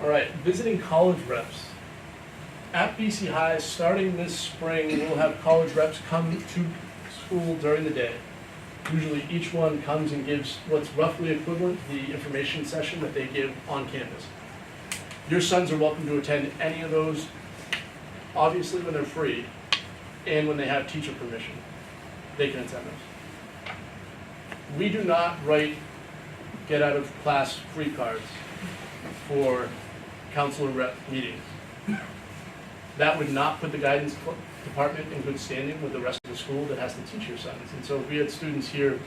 All right, visiting college reps. At BC High, starting this spring, we'll have college reps come to school during the day. Usually each one comes and gives what's roughly equivalent to the information session that they give on campus. Your sons are welcome to attend any of those, obviously when they're free, and when they have teacher permission, they can attend those. We do not write get out of class free cards for counselor rep meetings. That would not put the guidance department in good standing with the rest of the school that has to teach your sons. And so if we had students here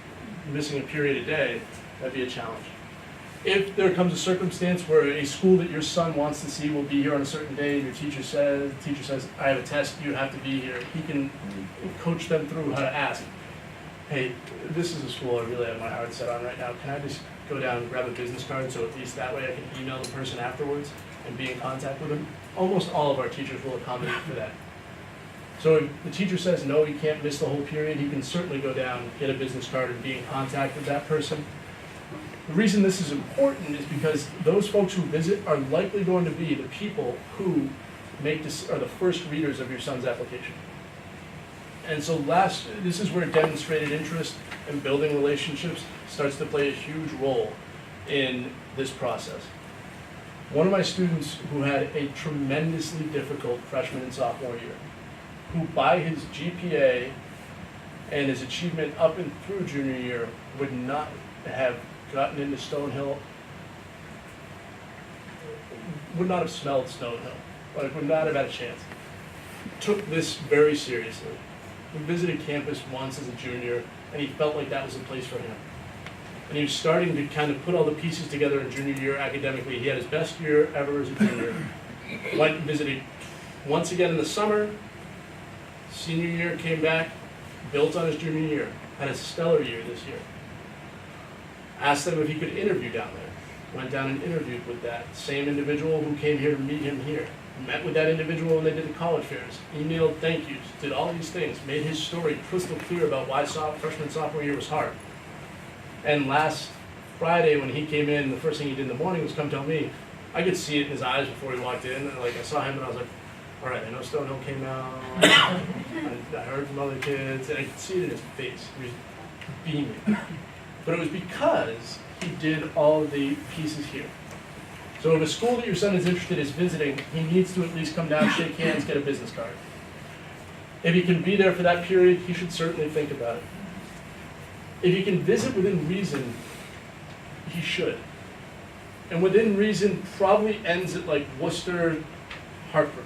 missing a period a day, that'd be a challenge. If there comes a circumstance where a school that your son wants to see will be here on a certain day, and your teacher says, I have a test, you have to be here, he can coach them through how to ask, hey, this is a school I really have my heart set on right now, can I just go down and grab a business card so at least that way I can email the person afterwards and be in contact with them? Almost all of our teachers will accommodate for that. So if the teacher says, no, you can't miss the whole period, he can certainly go down, get a business card, and be in contact with that person. The reason this is important is because those folks who visit are likely going to be the people who are the first readers of your son's application. And so this is where demonstrated interest and building relationships starts to play a huge role in this process. One of my students who had a tremendously difficult freshman and sophomore year, who by his GPA and his achievement up and through junior year would not have gotten into Stonehill, would not have smelled Stonehill, like would not have had a chance. Took this very seriously. He visited campus once as a junior, and he felt like that was the place for him. And he was starting to kind of put all the pieces together in junior year academically. He had his best year ever as a junior. Went and visited once again in the summer. Senior year, came back, built on his junior year, had a stellar year this year. Asked them if he could interview down there. Went down and interviewed with that same individual who came here to meet him here. Met with that individual when they did the college fairs. Emailed thank yous, did all these things, made his story crystal clear about why freshman sophomore year was hard. And last Friday when he came in, the first thing he did in the morning was come tell me. I could see it in his eyes before he walked in. And I saw him and I was like, all right, I know Stonehill came out. I heard from other kids, and I could see it in his face. He was beaming. But it was because he did all of the pieces here. So if a school that your son is interested in visiting, he needs to at least come down, shake hands, get a business card. If he can be there for that period, he should certainly think about it. If he can visit within reason, he should. And within reason probably ends at like Worcester, Hartford.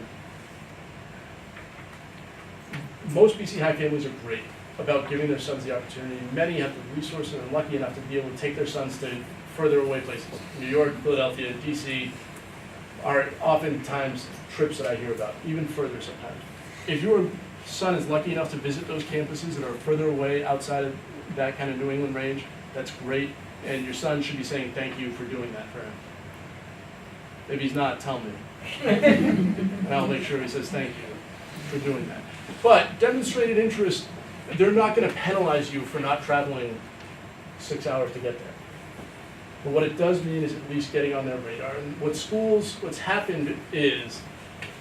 Most BC High families are great about giving their sons the opportunity. Many have the resources and are lucky enough to be able to take their sons to further away places. New York, Philadelphia, DC are oftentimes trips that I hear about, even further sometimes. If your son is lucky enough to visit those campuses that are further away outside of that kind of New England range, that's great, and your son should be saying thank you for doing that for him. If he's not, tell me. And I'll make sure he says thank you for doing that. But demonstrated interest, they're not going to penalize you for not traveling 6 hours to get there. But what it does mean is at least getting on their radar. And what's happened is,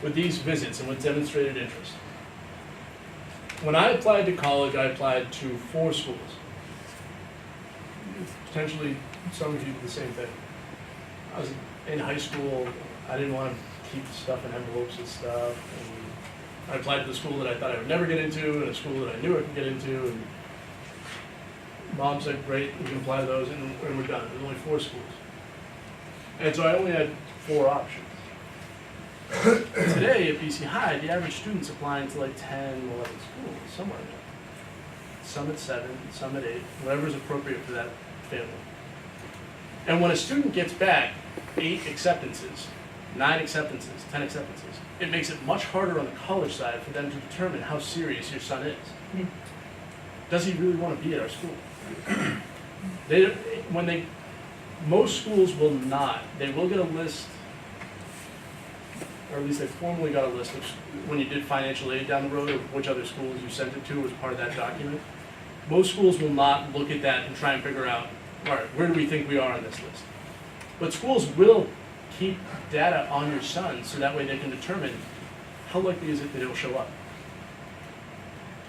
with these visits and with demonstrated interest, when I applied to college, I applied to 4 schools. Potentially, some of you did the same thing. I was in high school, I didn't want to keep stuff in envelopes and stuff. And I applied to the school that I thought I would never get into, and a school that I knew I could get into. And Mom said, great, we can apply to those, and we're done. There's only 4 schools. And so I only had 4 options. Today at BC High, the average student's applying to like 10, 11 schools, somewhere in there. Some at 7, some at 8, whatever is appropriate for that family. And when a student gets back 8 acceptances, 9 acceptances, 10 acceptances, it makes it much harder on the college side for them to determine how serious your son is. Does he really want to be at our school? Most schools will not. They will get a list, or at least they formally got a list of, when you did financial aid down the road, of which other schools you sent it to as part of that document. Most schools will not look at that and try and figure out, all right, where do we think we are on this list? But schools will keep data on your son so that way they can determine how likely is it that he'll show up.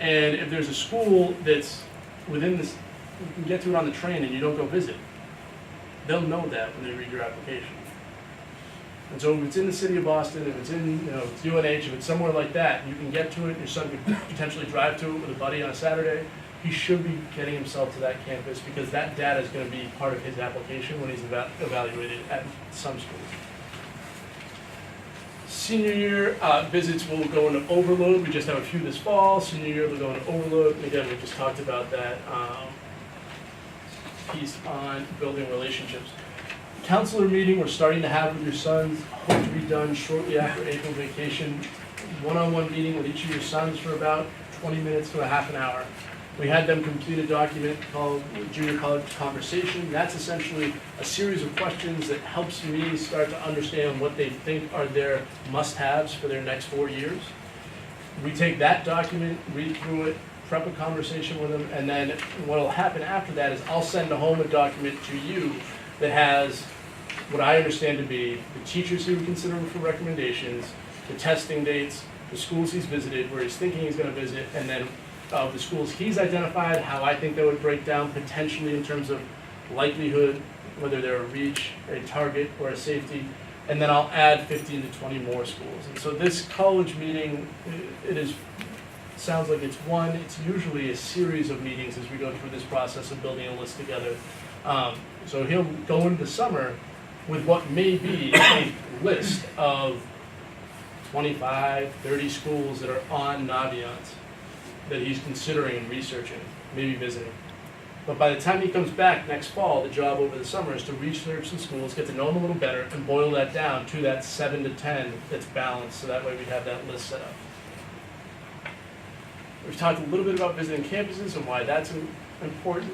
And if there's a school that's within this, you can get to it on the train and you don't go visit, they'll know that when they read your application. And so if it's in the city of Boston, if it's in, it's UNH, if it's somewhere like that, you can get to it, your son could potentially drive to it with a buddy on a Saturday, he should be getting himself to that campus because that data is going to be part of his application when he's evaluated at some schools. Senior year visits will go into overload. We just have a few this fall. Senior year will go into overload. And again, we just talked about that piece on building relationships. Counselor meeting we're starting to have with your sons, hope to be done shortly after April vacation. One-on-one meeting with each of your sons for about 20 minutes to a half an hour. We had them complete a document called Junior College Conversation. That's essentially a series of questions that helps me start to understand what they think are their must-haves for their next 4 years. We take that document, read through it, prep a conversation with them, and then what will happen after that is I'll send home a document to you that has what I understand to be the teachers he would consider for recommendations, the testing dates, the schools he's visited, where he's thinking he's going to visit, and then of the schools he's identified, how I think they would break down potentially in terms of likelihood, whether they're a reach, a target, or a safety, and then I'll add 15 to 20 more schools. And so this college meeting, sounds like it's usually a series of meetings as we go through this process of building a list together. So he'll go into the summer with what may be a list of 25, 30 schools that are on Naviance that he's considering and researching, maybe visiting. But by the time he comes back next fall, the job over the summer is to research the schools, get to know them a little better, and boil that down to that 7 to 10 that's balanced, so that way we have that list set up. We've talked a little bit about visiting campuses and why that's important.